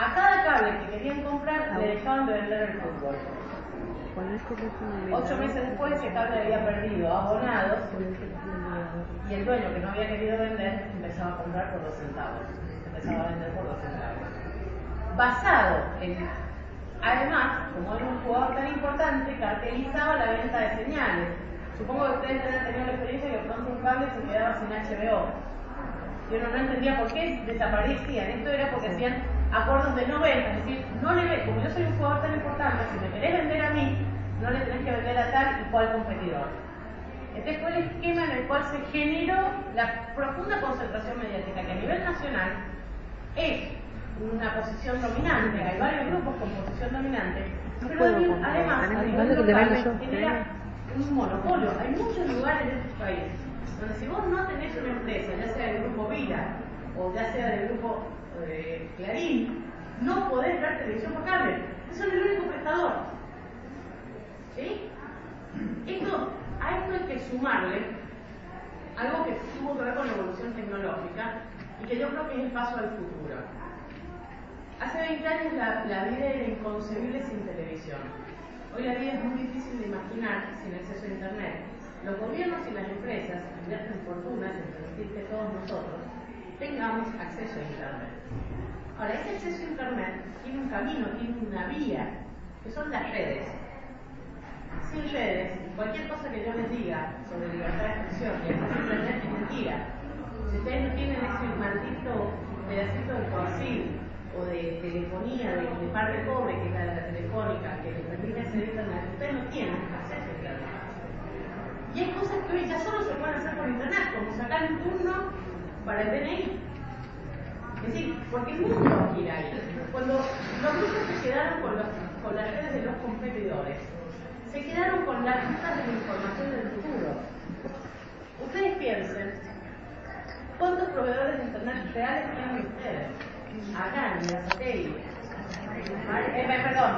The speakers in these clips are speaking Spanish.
A cada cable que querían comprar le dejaban de vender el fútbol. 8 meses después ese cable había perdido abonados y el dueño, que no había querido vender, empezaba a comprar por 2 centavos. Empezaba a vender por 2 centavos. Basado en... Además, como era un jugador tan importante, cartelizaba la venta de señales. Supongo que ustedes han tenido la experiencia que pronto un cable se quedaba sin HBO. Y uno no entendía por qué desaparecían. Esto era porque hacían acuerdos de no venta, es decir, no le ve, como yo soy un jugador tan importante, si me querés vender a mí, no le tenés que vender a tal y cual competidor. Este fue el esquema en el cual se generó la profunda concentración mediática, que a nivel nacional es una posición dominante, hay varios grupos con posición dominante, pero además a nivel local genera un monopolio. Hay muchos lugares de este país donde si vos no tenés una empresa, ya sea del grupo Vila o ya sea del grupo Clarín, no podés ver televisión por cable. Eso es el único prestador. ¿Sí? A esto hay que sumarle algo que tuvo que ver con la evolución tecnológica y que yo creo que es el paso al futuro. Hace 20 años la vida era inconcebible sin televisión. Hoy la vida es muy difícil de imaginar sin acceso a Internet. Los gobiernos y las empresas invierten fortunas en permitir que todos nosotros tengamos acceso a Internet. Ahora, ese acceso a Internet tiene un camino, tiene una vía, que son las redes. Sin redes, cualquier cosa que yo les diga sobre libertad de expresión y acceso a Internet es mentira. Si ustedes no tienen ese maldito pedacito de coaxil o de telefonía, de parte pobre, que es la de la telefónica, que les permite acceder a Internet, ustedes no tienen acceso a Internet. Y hay cosas que hoy ya solo se pueden hacer por Internet, como sacar un turno para el DNI. Es decir, porque el mundo quiere ahí. Cuando los grupos se quedaron con las redes de los competidores, se quedaron con las rutas de la información del futuro. Ustedes piensen, ¿cuántos proveedores de Internet reales tienen ustedes? Acá, en la satélite. Perdón,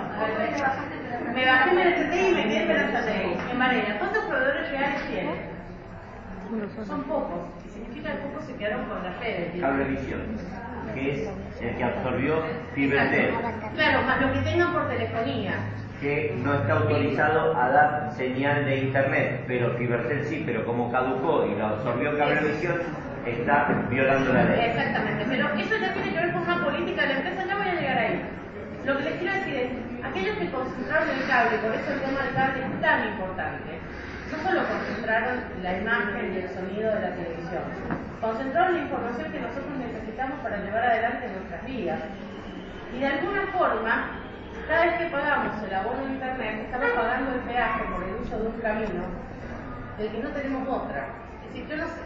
me bajé en el satélite y me quedé en la satélite. En Varela, ¿cuántos proveedores reales tienen? Son pocos. Y significa que pocos se quedaron con las redes. Cablevisión, que es el que absorbió Fibertel. Claro, más lo que tengan por telefonía. Que no está autorizado a dar señal de Internet, pero Fibertel sí, pero como caducó y lo absorbió Cablevisión, está violando la ley. Exactamente, pero eso ya tiene que ver con una política de la empresa, ya voy a llegar ahí. Lo que les quiero decir es, aquellos que concentraron el cable, por eso el tema del cable es tan importante, no solo concentraron la imagen y el sonido de la televisión, concentraron la información que nosotros necesitamos para llevar adelante nuestras vidas. Y de alguna forma, cada vez que pagamos el abono de Internet, estamos pagando el peaje por el uso de un camino del que no tenemos otra. Es decir, yo no sé,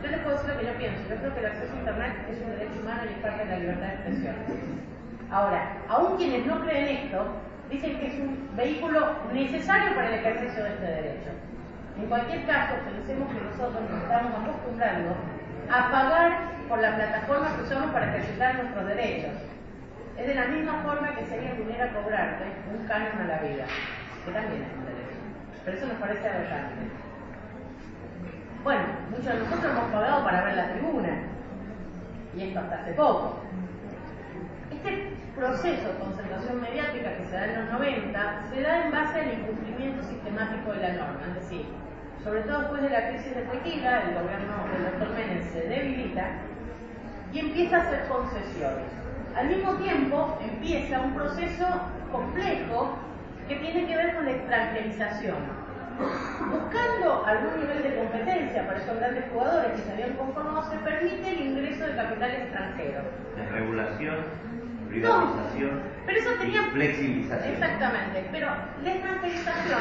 yo les puedo decir lo que yo pienso. Yo creo que el acceso a Internet es un derecho humano y es parte de la libertad de expresión. Ahora, aún quienes no creen esto, dicen que es un vehículo necesario para el ejercicio de este derecho. En cualquier caso, pensemos que nosotros nos estamos acostumbrando a pagar por la plataforma que usamos para ejercitar nuestros derechos. Es de la misma forma que si alguien viniera a cobrarte un canon a la vida, que también es un derecho. Pero eso nos parece aberrante. Bueno, muchos de nosotros hemos pagado para ver la tribuna, y esto hasta hace poco. Este proceso de concentración mediática que se da en los 90 se da en base al incumplimiento sistemático de la norma, es decir, sobre todo después de la crisis de Tequila, el gobierno del doctor Menem se debilita y empieza a hacer concesiones. Al mismo tiempo empieza un proceso complejo que tiene que ver con la extranjerización. Buscando algún nivel de competencia para esos grandes jugadores que se habían conformado, se permite el ingreso de capital extranjero. Desregulación, privatización, no, pero eso tenía... flexibilización. Exactamente, pero la extranjerización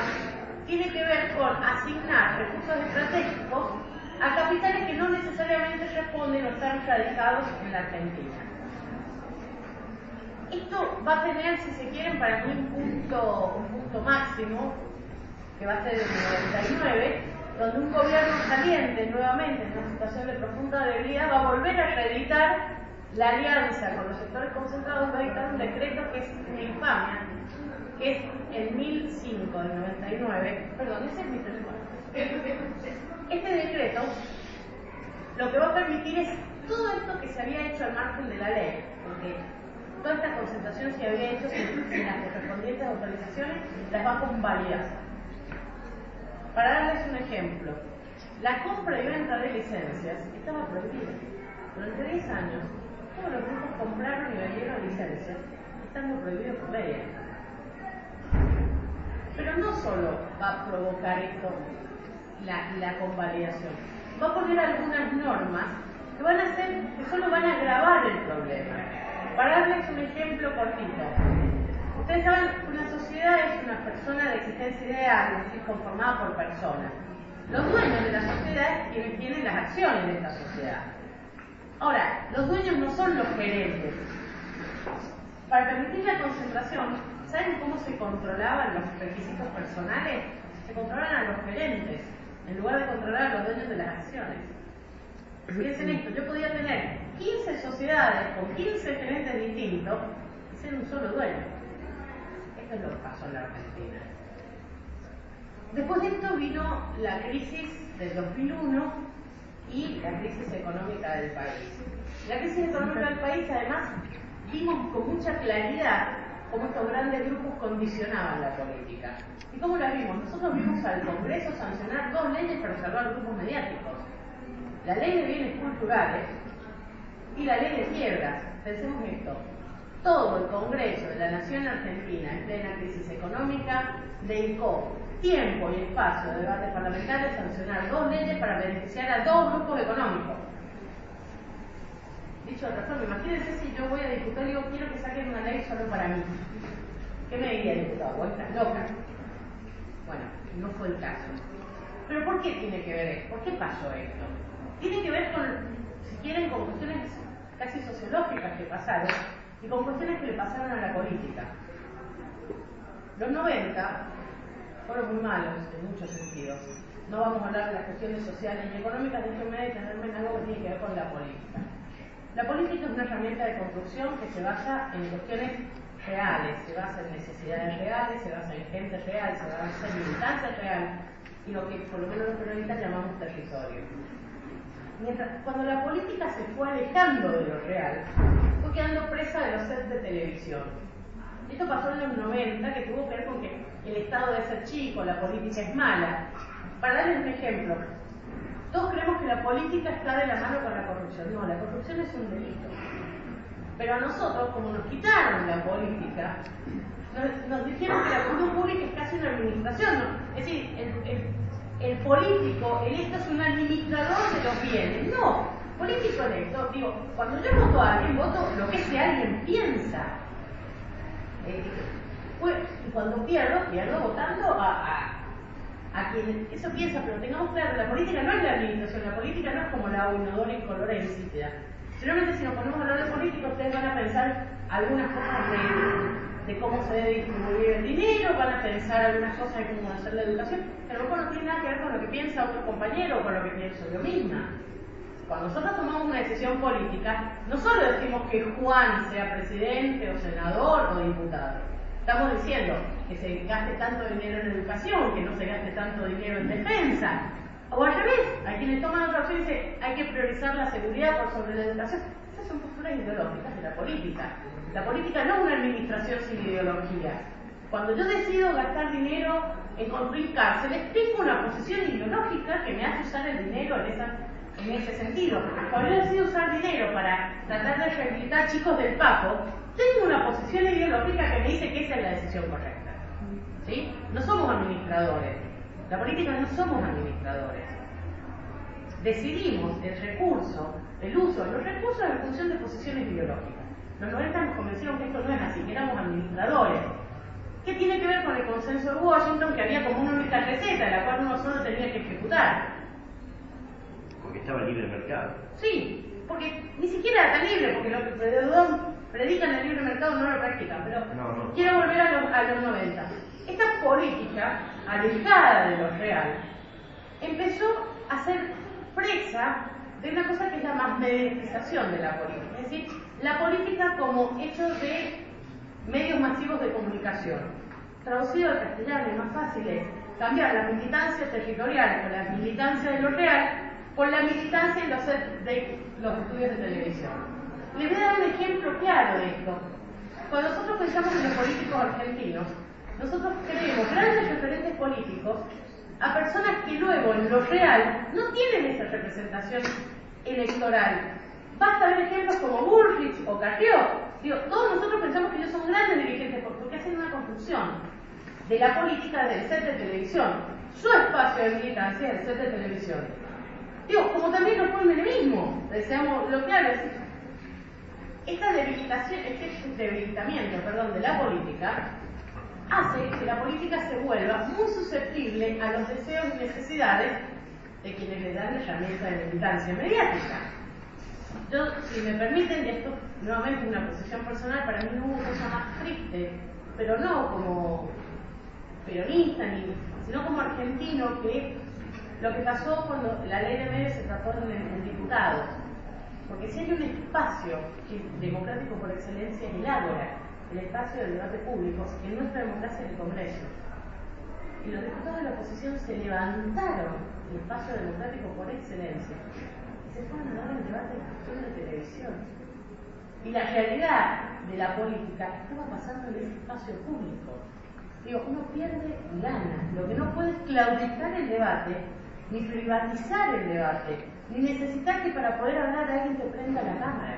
tiene que ver con asignar recursos estratégicos a capitales que no necesariamente responden o están radicados en la Argentina. Esto va a tener, si se quieren, para mí un punto máximo, que va a ser el 99, donde un gobierno saliente, nuevamente en una situación de profunda debilidad, va a volver a reeditar la alianza con los sectores concentrados, va a dictar un decreto que es una infamia, que es el 1005 del 99, perdón, ese es mi teléfono. Este decreto lo que va a permitir es todo esto que se había hecho al margen de la ley, porque toda esta concentración se había hecho sin las correspondientes autorizaciones, las va a convalidar. Para darles un ejemplo, la compra y venta de licencias estaba prohibida. Durante 10 años, todos los grupos compraron y vendieron licencias, estando prohibido por ley. Pero no solo va a provocar esto la convalidación, va a poner algunas normas que van a hacer, que solo van a agravar el problema. Para darles un ejemplo cortito, ustedes saben que una sociedad es una persona de existencia ideal, es decir, conformada por personas. Los dueños de la sociedad es quienes tienen las acciones de esta sociedad. Ahora, los dueños no son los gerentes. Para permitir la concentración, ¿saben cómo se controlaban los requisitos personales? Se controlaban a los gerentes, en lugar de controlar a los dueños de las acciones. Fíjense en esto, yo podía tener 15 sociedades con 15 gerentes distintos y ser un solo dueño. Esto es lo que pasó en la Argentina. Después de esto vino la crisis del 2001 y la crisis económica del país. La crisis económica del país, además, vimos con mucha claridad cómo estos grandes grupos condicionaban la política. ¿Y cómo la vimos? Nosotros vimos al Congreso sancionar 2 leyes para salvar grupos mediáticos. La ley de bienes culturales y la ley de quiebras. Pensemos esto. Todo el Congreso de la Nación Argentina en plena crisis económica dedicó tiempo y espacio de debate parlamentario a sancionar 2 leyes para beneficiar a 2 grupos económicos. Dicho de otra forma, imagínense si yo voy a diputar y digo, quiero que saquen una ley solo para mí. ¿Qué me diría el diputado? ¿Vos estás loca? Bueno, no fue el caso. ¿Pero por qué tiene que ver esto? ¿Por qué pasó esto? Tiene que ver con, si quieren, con cuestiones casi sociológicas que pasaron y con cuestiones que le pasaron a la política. Los 90 fueron muy malos en muchos sentidos. No vamos a hablar de las cuestiones sociales y económicas, déjenme detenerme en algo que tiene que ver con la política. La política es una herramienta de construcción que se basa en cuestiones reales, se basa en necesidades reales, se basa en gente real, se basa en militancia real y lo que por lo menos los periodistas llamamos territorio. Cuando la política se fue alejando de lo real, fue quedando presa de los sets de televisión. Esto pasó en los 90, que tuvo que ver con que el Estado debe ser chico, la política es mala. Para darles un ejemplo, todos creemos que la política está de la mano con la corrupción. No, la corrupción es un delito. Pero a nosotros, como nos quitaron la política, nos dijeron que la función pública es casi una administración, ¿no? Es decir, el político electo es un administrador de los bienes. No, político electo, digo, cuando yo voto a alguien, voto lo que ese alguien piensa. Y cuando pierdo votando a quien eso piensa, pero tengamos claro, la política no es la administración, la política no es como la agua inodora, incolora e insípida. Seguramente si nos ponemos a hablar de política, ustedes van a pensar algunas cosas de cómo se debe distribuir el dinero, van a pensar algunas cosas de cómo hacer la educación, pero a lo mejor no tiene nada que ver con lo que piensa otro compañero o con lo que pienso yo misma. Cuando nosotros tomamos una decisión política, no solo decimos que Juan sea presidente o senador o diputado, estamos diciendo que se gaste tanto dinero en educación, que no se gaste tanto dinero en defensa. O al revés, hay quienes toman otra opción y dicen hay que priorizar la seguridad por sobre la educación. Esas son posturas ideológicas de la política. La política no es una administración sin ideología. Cuando yo decido gastar dinero en construir cárceles, tengo una posición ideológica que me hace usar el dinero en ese sentido. Cuando yo decido usar dinero para tratar de rehabilitar chicos del Paco, tengo una posición ideológica que me dice que esa es la decisión correcta. ¿Sí? No somos administradores. La política no somos administradores. Decidimos el recurso, el uso de los recursos en función de posiciones ideológicas. Los 90 nos convencieron que esto no es así, que éramos administradores. ¿Qué tiene que ver con el consenso de Washington, que había como una única receta, la cual uno solo tenía que ejecutar? Porque estaba libre el mercado. Sí, porque ni siquiera era tan libre, porque lo que predican el libre mercado no lo practican, pero No. quiero volver a los 90. Esta política, alejada de lo real, empezó a ser presa de una cosa que es la masmediatización de la política, es decir, la política como hecho de medios masivos de comunicación. Traducido al castellano y más fácil es cambiar la militancia territorial con la militancia de lo real por la militancia de los estudios de televisión. Les voy a dar un ejemplo claro de esto. cuando nosotros pensamos en los políticos argentinos, nosotros creemos grandes referentes políticos a personas que luego en lo real no tienen esa representación electoral. Basta ver ejemplos como Bullrich o Carrió. Digo, todos nosotros pensamos que ellos son grandes dirigentes porque hacen una confusión de la política del set de televisión. Su espacio de militancia es el set de televisión. Digo, como también lo fue el menemismo, deseamos lo claro. Este debilitamiento de la política hace que la política se vuelva muy susceptible a los deseos y necesidades de quienes le dan la herramienta de militancia mediática. Yo, si me permiten, y esto nuevamente es una posición personal, para mí no hubo cosa más triste, pero no como peronista, sino como argentino, que lo que pasó cuando la ley de medios se trató en diputados. Porque si hay un espacio democrático por excelencia es el ágora, el espacio del debate público, en nuestra democracia en el Congreso. Y los diputados de la oposición se levantaron del espacio democrático por excelencia y se fueron a dar el debate de cuestión de televisión. Y la realidad de la política estaba pasando en ese espacio público. Digo, uno pierde lana. Lo que no puede es claudicar el debate, ni privatizar el debate, ni necesitar que para poder hablar alguien te prenda la cámara.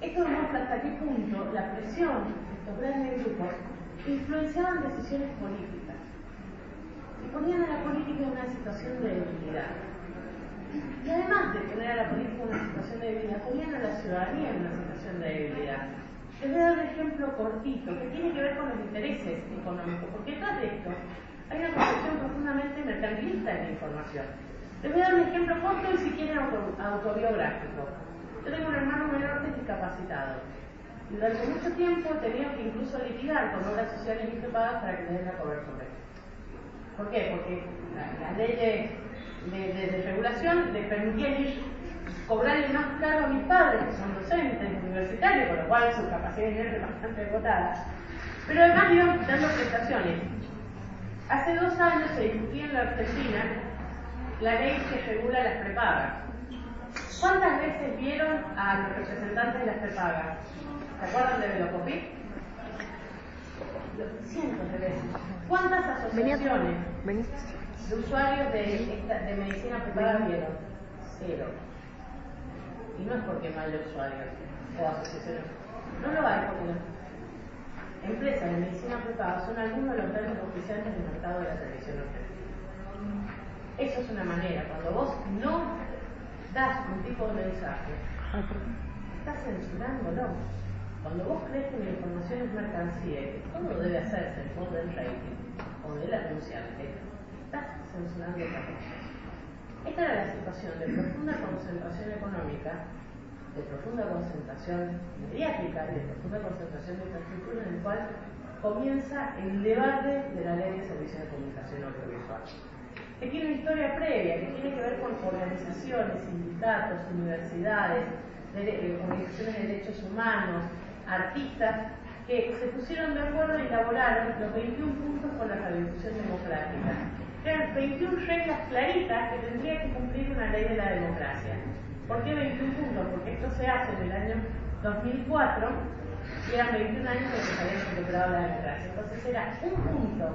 Esto demuestra hasta qué punto la presión de estos grandes grupos influenciaban decisiones políticas y ponían a la política en una situación de debilidad. Y además de poner a la política en una situación de debilidad, ponían a la ciudadanía en una situación de debilidad. Les voy a dar un ejemplo cortito que tiene que ver con los intereses económicos, porque detrás de esto hay una concepción profundamente mercantilista de la información. Les voy a dar un ejemplo corto y si quieren autobiográfico. Yo tengo un hermano menor discapacitado. Y durante mucho tiempo he tenido que incluso litigar con obras sociales y prepagas para que le den la cobertura. ¿Por qué? Porque la ley de regulación le permitía cobrarle más caro a mis padres, que son docentes universitarios, con lo cual su capacidad de dinero es bastante agotada. Pero además iban quitando prestaciones. Hace 2 años se discutía en la Argentina la ley que regula las prepagas. ¿Cuántas veces vieron a los representantes de las prepagas? ¿Se acuerdan de Velocopit? Cientos de veces. ¿Cuántas asociaciones de usuarios de medicina prepaga vieron? 0. Y no es porque no haya usuarios o asociaciones. No lo hay porque las empresas de medicina prepaga son algunos de los grandes oficiantes del mercado de la televisión argentina. Eso es una manera. Cuando vos no das un tipo de mensaje, estás censurándolo. Cuando vos crees que la información es mercancía y que todo debe hacerse en pos del rating o del anunciante, estás censurando otra cosa. Esta era la situación de profunda concentración económica, de profunda concentración mediática y de profunda concentración de infraestructura, en el cual comienza el debate de la ley de servicios de comunicación audiovisual, que tiene una historia previa, que tiene que ver con organizaciones, sindicatos, universidades, organizaciones de derechos humanos, artistas, que se pusieron de acuerdo y elaboraron los 21 puntos por la redistribución democrática. Eran 21 reglas claritas que tendría que cumplir una ley de la democracia. ¿Por qué 21 puntos? Porque esto se hace en el año 2004 y eran 21 años de que se había recuperado la democracia. Entonces era un punto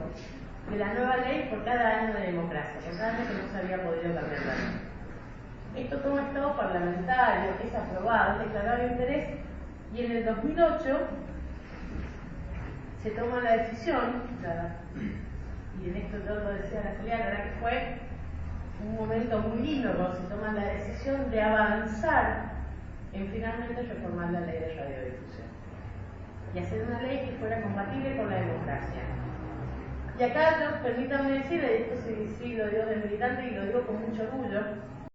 de la nueva ley por cada año de democracia, por cada año que no se había podido cambiar la ley. Esto toma estado parlamentario, es aprobado, es declarado de interés, y en el 2008 se toma la decisión, y en esto yo lo decía la Juliana, la verdad que fue un momento muy lindo cuando se toma la decisión de avanzar en finalmente reformar la ley de radiodifusión y hacer una ley que fuera compatible con la democracia. Y acá, permítanme decir, y esto sí lo digo de militante y lo digo con mucho orgullo,